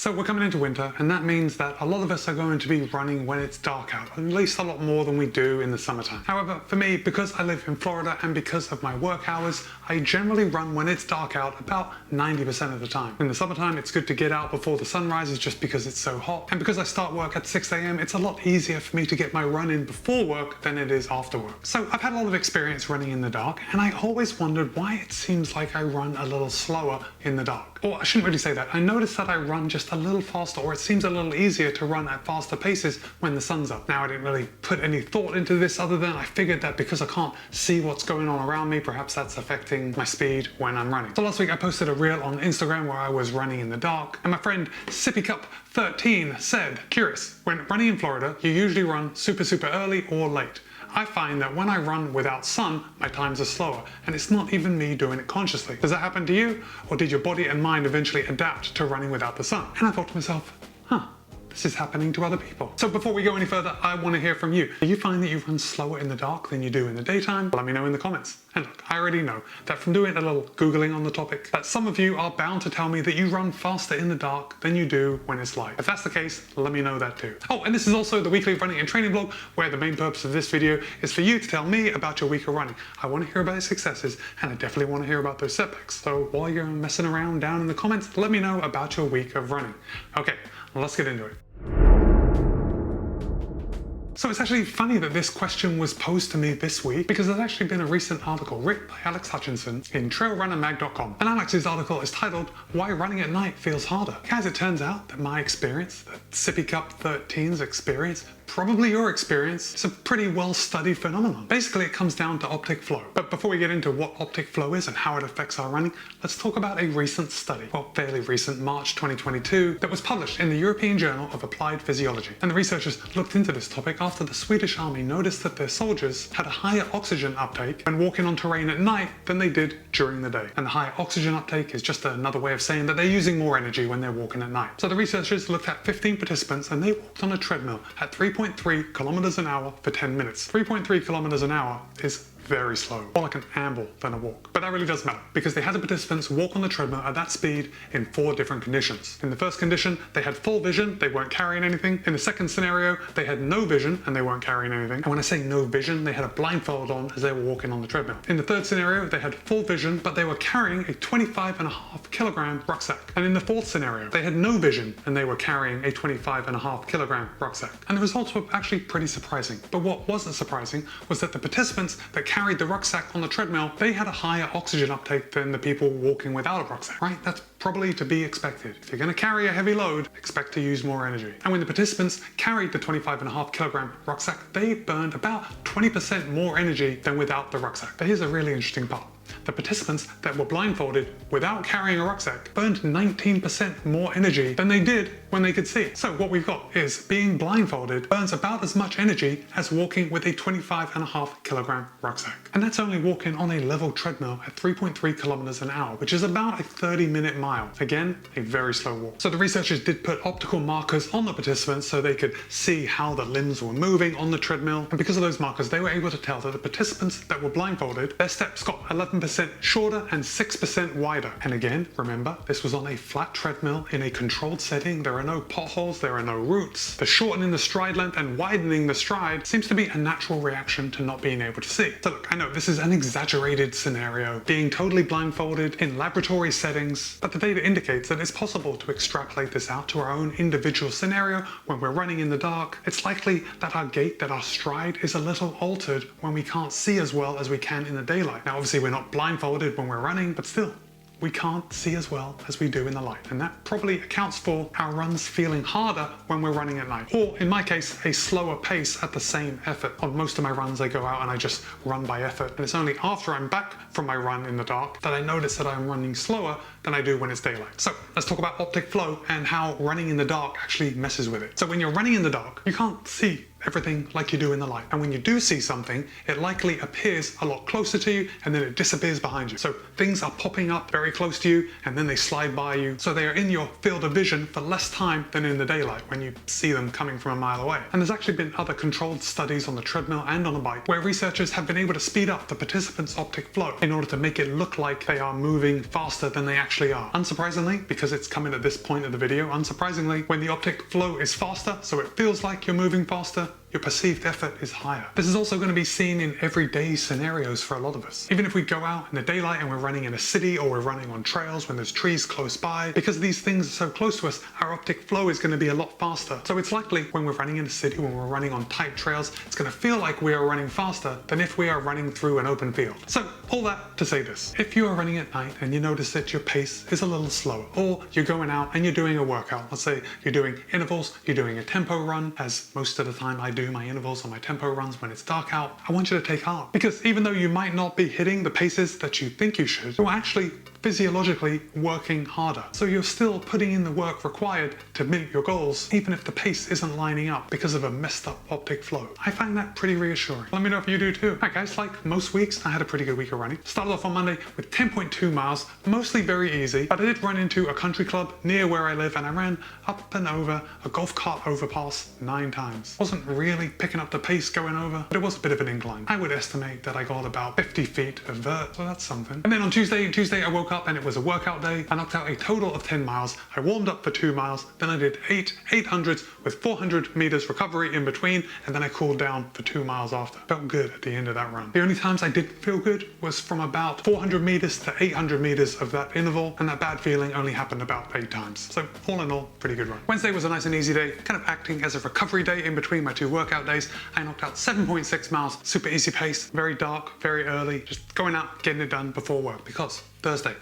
So we're coming into winter, and that means that a lot of us are going to be running when it's dark out, at least a lot more than we do in the summertime. However, for me, because I live in Florida and because of my work hours, I generally run when it's dark out about 90% of the time. In the summertime, it's good to get out before the sun rises just because it's so hot. And because I start work at 6 a.m, it's a lot easier for me to get my run in before work than it is after work. So I've had a lot of experience running in the dark, and I always wondered why it seems like I run a little slower in the dark. Or I shouldn't really say that. I noticed that I run just a little faster, or it seems a little easier to run at faster paces when the sun's up. Now, I didn't really put any thought into this other than I figured that because I can't see what's going on around me, perhaps that's affecting my speed when I'm running. So last week I posted a reel on Instagram where I was running in the dark, and my friend SippyCup13 said, "Curious, when running in Florida, you usually run super early or late. I find that when I run without sun, my times are slower, and it's not even me doing it consciously. Does that happen to you? Or did your body and mind eventually adapt to running without the sun?" And I thought to myself, this is happening to other people. So before we go any further, I want to hear from you. Do you find that you run slower in the dark than you do in the daytime? Let me know in the comments. And look, I already know that from doing a little Googling on the topic, that some of you are bound to tell me that you run faster in the dark than you do when it's light. If that's the case, let me know that too. Oh, and this is also the weekly running and training vlog, where the main purpose of this video is for you to tell me about your week of running. I want to hear about your successes, and I definitely want to hear about those setbacks. So while you're messing around down in the comments, let me know about your week of running. Okay, let's get into it. So it's actually funny that this question was posed to me this week, because there's actually been a recent article written by Alex Hutchinson in trailrunnermag.com. And Alex's article is titled, "Why Running at Night Feels Harder." Guys, it turns out that my experience, that SippyCup13's experience, probably your experience, is a pretty well-studied phenomenon. Basically, it comes down to optic flow. But before we get into what optic flow is and how it affects our running, let's talk about a recent study, well, fairly recent, March 2022, that was published in the European Journal of Applied Physiology. And the researchers looked into this topic after the Swedish army noticed that their soldiers had a higher oxygen uptake when walking on terrain at night than they did during the day. And the higher oxygen uptake is just another way of saying that they're using more energy when they're walking at night. So the researchers looked at 15 participants, and they walked on a treadmill at 3.3 kilometers an hour for 10 minutes. 3.3 kilometers an hour is very slow, more like an amble than a walk. But that really does matter, because they had the participants walk on the treadmill at that speed in 4 different conditions. In the first condition, they had full vision, they weren't carrying anything. In the second scenario, they had no vision and they weren't carrying anything. And when I say no vision, they had a blindfold on as they were walking on the treadmill. In the third scenario, they had full vision, but they were carrying a 25.5 kilogram rucksack. And in the fourth scenario, they had no vision and they were carrying a 25.5 kilogram rucksack. And the results were actually pretty surprising. But what wasn't surprising was that the participants that carried the rucksack on the treadmill, they had a higher oxygen uptake than the people walking without a rucksack, right? That's probably to be expected. If you're going to carry a heavy load, expect to use more energy. And when the participants carried the 25.5 kilogram rucksack, they burned about 20% more energy than without the rucksack. But here's a really interesting part. The participants that were blindfolded without carrying a rucksack burned 19% more energy than they did when they could see. So what we've got is being blindfolded burns about as much energy as walking with a 25.5 kilogram rucksack. And that's only walking on a level treadmill at 3.3 kilometers an hour, which is about a 30-minute mile. Again, a very slow walk. So the researchers did put optical markers on the participants so they could see how the limbs were moving on the treadmill. And because of those markers, they were able to tell that the participants that were blindfolded, their steps got 11% shorter and 6% wider. And again, remember, this was on a flat treadmill in a controlled setting. There are no potholes, there are no roots. The shortening the stride length and widening the stride seems to be a natural reaction to not being able to see. So look, I know this is an exaggerated scenario, being totally blindfolded in laboratory settings, but the data indicates that it's possible to extrapolate this out to our own individual scenario when we're running in the dark. It's likely that our gait, that our stride is a little altered when we can't see as well as we can in the daylight. Now, obviously we're not blindfolded when we're running, but still, we can't see as well as we do in the light. And that probably accounts for our runs feeling harder when we're running at night. Or in my case, a slower pace at the same effort. On most of my runs, I go out and I just run by effort. And it's only after I'm back from my run in the dark that I notice that I'm running slower than I do when it's daylight. So let's talk about optic flow and how running in the dark actually messes with it. So when you're running in the dark, you can't see everything like you do in the light. And when you do see something, it likely appears a lot closer to you and then it disappears behind you. So things are popping up very close to you and then they slide by you. So they are in your field of vision for less time than in the daylight when you see them coming from a mile away. And there's actually been other controlled studies on the treadmill and on a bike where researchers have been able to speed up the participants' optic flow in order to make it look like they are moving faster than they actually are. Unsurprisingly, because it's coming at this point of the video, unsurprisingly, when the optic flow is faster, so it feels like you're moving faster, your perceived effort is higher. This is also going to be seen in everyday scenarios for a lot of us. Even if we go out in the daylight and we're running in a city or we're running on trails when there's trees close by, because these things are so close to us, our optic flow is going to be a lot faster. So it's likely when we're running in a city, when we're running on tight trails, it's going to feel like we are running faster than if we are running through an open field. So all that to say this, if you are running at night and you notice that your pace is a little slower, or you're going out and you're doing a workout, let's say you're doing intervals, you're doing a tempo run, as most of the time I do my intervals or my tempo runs when it's dark out, I want you to take heart. Because even though you might not be hitting the paces that you think you should, you're actually physiologically working harder. So you're still putting in the work required to meet your goals, even if the pace isn't lining up because of a messed up optic flow. I find that pretty reassuring. Let me know if you do too. Alright guys, like most weeks, I had a pretty good week of running. Started off on Monday with 10.2 miles, mostly very easy, but I did run into a country club near where I live and I ran up and over a golf cart overpass 9 times. Wasn't really picking up the pace going over, but it was a bit of an incline. I would estimate that I got about 50 feet of vert, so that's something. And then on Tuesday I woke up and it was a workout day. I knocked out a total of 10 miles. I warmed up for 2 miles, then I did 800s with 400 meters recovery in between, and then I cooled down for 2 miles after. Felt good at the end of that run. The only times I didn't feel good was from about 400 meters to 800 meters of that interval, and that bad feeling only happened about 8 times. So all in all, pretty good run. Wednesday was a nice and easy day, kind of acting as a recovery day in between my 2 workout days. I knocked out 7.6 miles, super easy pace, very dark, very early, just going out, getting it done before work, because Thursday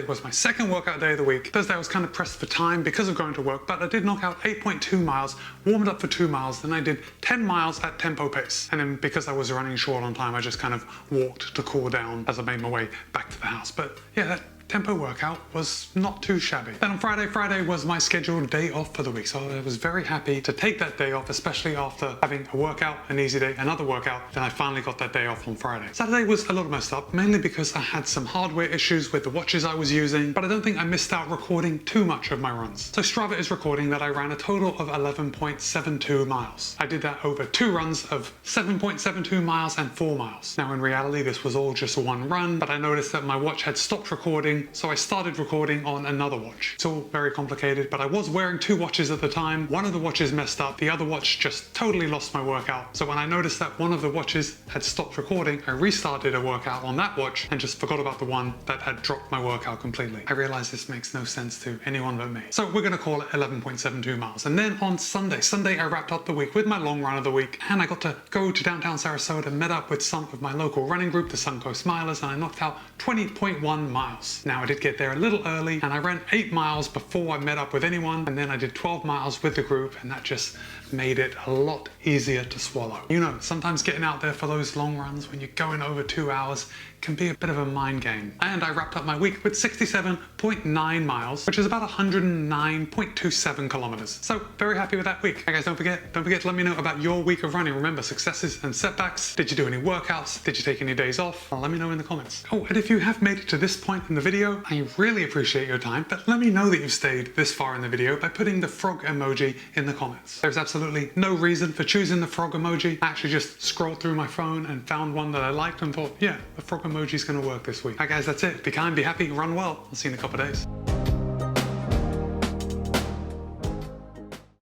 was my second workout day of the week. Thursday I was kind of pressed for time because of going to work, but I did knock out 8.2 miles, warmed up for 2 miles, then I did 10 miles at tempo pace. And then because I was running short on time, I just kind of walked to cool down as I made my way back to the house. But yeah, that tempo workout was not too shabby. Then on Friday was my scheduled day off for the week, so I was very happy to take that day off, especially after having a workout, an easy day, another workout. Then I finally got that day off on Friday. Saturday was a little messed up, mainly because I had some hardware issues with the watches I was using, but I don't think I missed out recording too much of my runs. So Strava is recording that I ran a total of 11.72 miles. I did that over 2 runs of 7.72 miles and 4 miles. Now in reality, this was all just one run, but I noticed that my watch had stopped recording, so I started recording on another watch. It's all very complicated, but I was wearing 2 watches at the time. One of the watches messed up, the other watch just totally lost my workout. So when I noticed that one of the watches had stopped recording, I restarted a workout on that watch and just forgot about the one that had dropped my workout completely. I realize this makes no sense to anyone but me. So we're gonna call it 11.72 miles. And then on Sunday I wrapped up the week with my long run of the week, and I got to go to downtown Sarasota, met up with some of my local running group, the Suncoast Milers, and I knocked out 20.1 miles. Now I did get there a little early and I ran 8 miles before I met up with anyone, and then I did 12 miles with the group, and that just made it a lot easier to swallow. You know, sometimes getting out there for those long runs when you're going over 2 hours can be a bit of a mind game. And I wrapped up my week with 67.9 miles, which is about 109.27 kilometers. So very happy with that week. Hey guys, don't forget to let me know about your week of running. Remember, successes and setbacks. Did you do any workouts? Did you take any days off? Well, let me know in the comments. Oh, and if you have made it to this point in the video, I really appreciate your time, but let me know that you've stayed this far in the video by putting the frog emoji in the comments. There's absolutely no reason for choosing the frog emoji. I actually just scrolled through my phone and found one that I liked and thought, yeah, the frog emoji is going to work this week. Alright guys, that's it. Be kind, be happy, run well. I'll see you in a couple of days.